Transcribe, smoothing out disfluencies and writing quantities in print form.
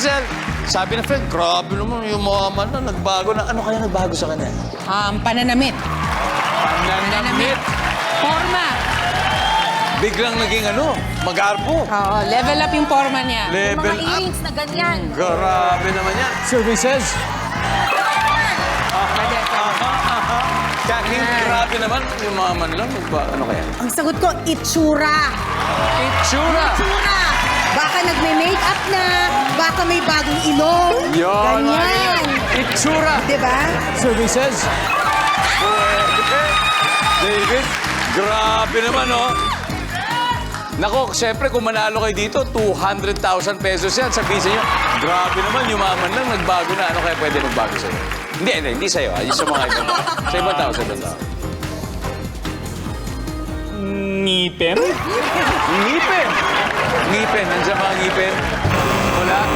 Giselle, sabi na friend, grabe naman yung maman na nagbago na. Ano kaya nagbago sa kanya? Pananamit. Pananamit. Forma. Biglang naging magarbo. Oo, level up yung forma niya. Level Mga up. earrings na ganyan. Grabe naman yan. Services. Kaking grabe naman yung maman lang. Ano kaya? Ang sagot ko, itsura. Itsura. Itsura. Baka nagme-makeup na, baka may bagong ilong. Yun, Ganyan. Itsura. Diba? Services. David, grabe naman, Nako, siyempre, kung manalo kayo dito, 200,000 pesos yan. Sabihin sa inyo, grabe naman, yumaman lang, nagbago na. Ano kaya pwede magbago sa'yo? Hindi sa'yo, Yung sa mga ibang tao. Sa ibang tao, sa ibang tao. Ngipin. Ngipin. Ngipin, nandiyan mga ngipin.